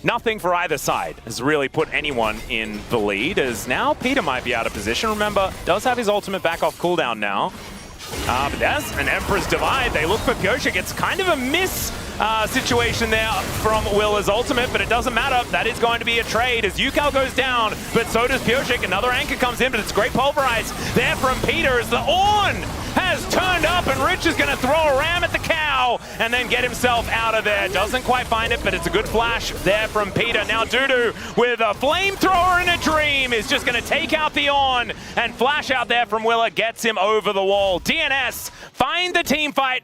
nothing for either side has really put anyone in the lead, as now Peter might be out of position. Remember, does have his ultimate back off cooldown now. But there's an Emperor's Divide. They look for Pyosik. It's kind of a miss situation there from Willa's ultimate, but it doesn't matter. That is going to be a trade as UCAL goes down, but so does Pyosik. Another anchor comes in, but it's great pulverize there from Peter as the Ornn has turned up, and Rich is going to throw a ram at the cow and then get himself out of there. Doesn't quite find it, but it's a good flash there from Peter. Now Dudu with a flamethrower and a dream is just going to take out the Ornn, and flash out there from Willa gets him over the wall. DNS find the team fight.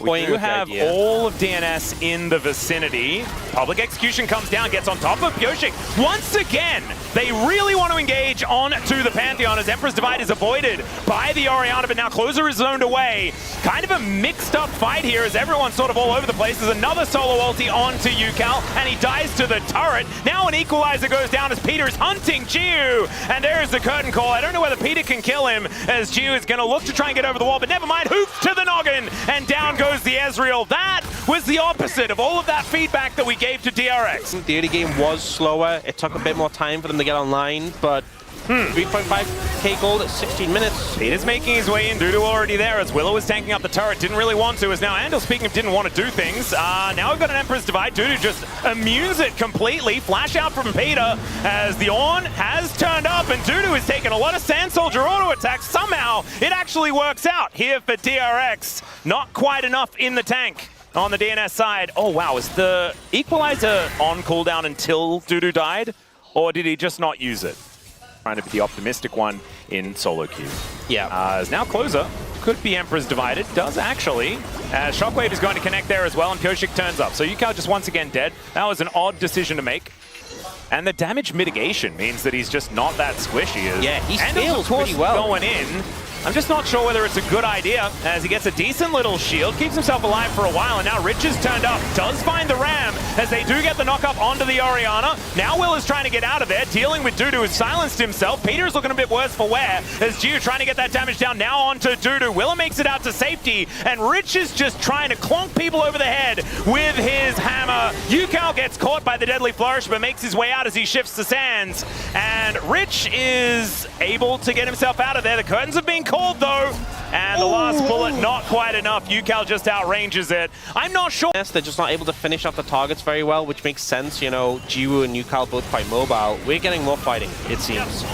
We do have all of DNS in the vicinity. Public Execution comes down, gets on top of Pyosik. Once again, they really want to engage on to the Pantheon as Emperor's Divide is avoided by the Orianna, but now Closer is zoned away. Kind of a mixed up fight here as everyone's sort of all over the place. There's another solo ulti onto UCAL, and he dies to the turret. Now an equalizer goes down as Peter's hunting Jiu, and there's the curtain call. I don't know whether Peter can kill him as Jiu is going to look to try and get over the wall, but never mind. Hoop to the noggin, and down goes the Ezreal. That was the opposite of all of that feedback that we gave to DRX. The early game was slower. It took a bit more time for them to get online, but 3.5k gold at 16 minutes. Peter's making his way in. Dudu already there as Willow was tanking up the turret. Didn't really want to, as now Andal, speaking of didn't want to do things, now we've got an Emperor's Divide. Dudu just immunes it completely. Flash out from Peter as the Ornn has turned up, and Dudu is taking a lot of Sand Soldier auto attacks. Somehow it actually works out here for DRX. Not quite enough in the tank on the DNS side. Oh wow, is the equalizer on cooldown until Dudu died? Or did he just not use it? Trying to be the optimistic one in solo queue. Yeah. As now Closer could be Emperor's Divided. Does actually. Shockwave is going to connect there as well, and Pyosik turns up. So UCAL just once again dead. That was an odd decision to make. And the damage mitigation means that he's just not that squishy. Yeah, he feels pretty well. Going in. I'm just not sure whether it's a good idea, as he gets a decent little shield, keeps himself alive for a while, and now Rich has turned up, does find the ram, as they do get the knock up onto the Orianna. Now Will is trying to get out of there, dealing with Dudu, who's silenced himself. Peter's looking a bit worse for wear, as Jiu trying to get that damage down, now onto Dudu. Willa makes it out to safety, and Rich is just trying to clonk people over the head with his hammer. UCAL gets caught by the Deadly Flourish, but makes his way out as he shifts the sands, and Rich is able to get himself out of there. The curtains have been called though, and the last bullet not quite enough. UCAL just outranges it. I'm not sure. Yes, they're just not able to finish off the targets very well, which makes sense. You know, Jiu and UCAL both quite mobile. We're getting more fighting, it seems.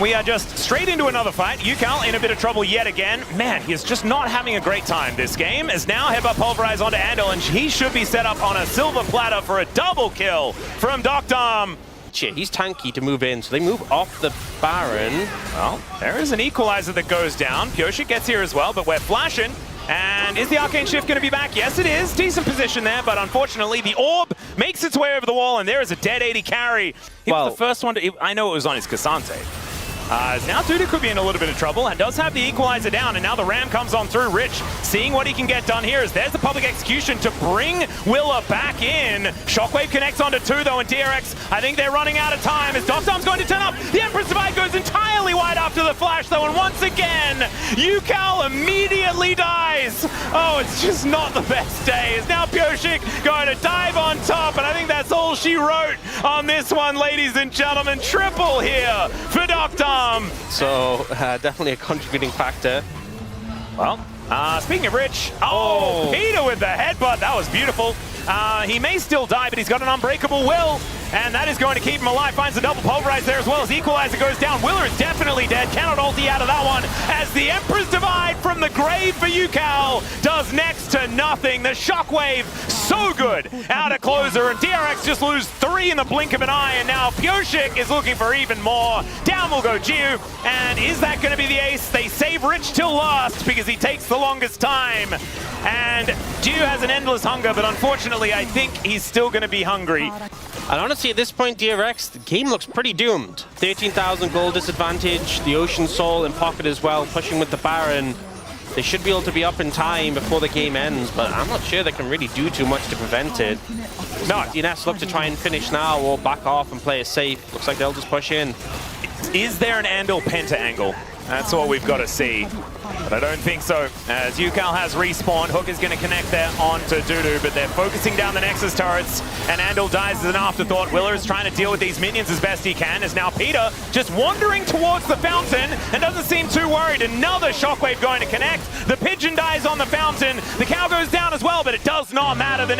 We are just straight into another fight. UCAL in a bit of trouble yet again. Man, he is just not having a great time this game, as now Headbutt Pulverize onto Andal, and he should be set up on a silver platter for a double kill from Deokdam. He's tanky to move in, so they move off the Baron. Well, there is an equalizer that goes down. Pyosik gets here as well, but we're flashing. And is the Arcane Shift going to be back? Yes, it is. Decent position there, but unfortunately, the Orb makes its way over the wall, and there is a dead 80 carry. He was the first one to... I know it was on his Cassante. Now Dudu could be in a little bit of trouble and does have the equalizer down, and now the ram comes on through. Rich seeing what he can get done here as there's the Public Execution to bring Willa back in. Shockwave connects onto 2 though, and DRX, I think they're running out of time as Deokdam's going to turn up. The Emperor's Divide goes entirely wide after the flash though, and once again, UCAL immediately dies. Oh, it's just not the best day. It's now Pyosik going to dive on top, and I think that's all she wrote on this one, ladies and gentlemen. Triple here for Deokdam. So, definitely a contributing factor. Well, speaking of Rich, Peter with the headbutt, that was beautiful. He may still die, but he's got an unbreakable will, and that is going to keep him alive. Finds the double pulverize there as well as Equalizer goes down. Willer is definitely dead, cannot ulti out of that one, as the Emperor's Divide from the grave for UCAL does next to nothing. The Shockwave, so good out of Closer, and DRX just lose 3 in the blink of an eye, and now Pyosik is looking for even more. Down will go Jiu, and is that going to be the ace? They save Rich till last because he takes the longest time, and Jiu has an endless hunger, but unfortunately I think he's still going to be hungry. And honestly, at this point, DRX, the game looks pretty doomed. 13,000 gold disadvantage, the Ocean Soul in pocket as well, pushing with the Baron. They should be able to be up in time before the game ends, but I'm not sure they can really do too much to prevent it. No, DNS look to try and finish now or back off and play it safe. Looks like they'll just push in. Is there an Andal Penta angle? That's what we've got to see. But I don't think so, as UCAL has respawned. Hook is going to connect there onto Dudu, but they're focusing down the Nexus turrets, And Andal dies as an afterthought. Willer is trying to deal with these minions as best he can, as now Peter just wandering towards the fountain and doesn't seem too worried. Another shockwave going to connect. The pigeon dies on the fountain. The cow goes down as well, but it does not matter. The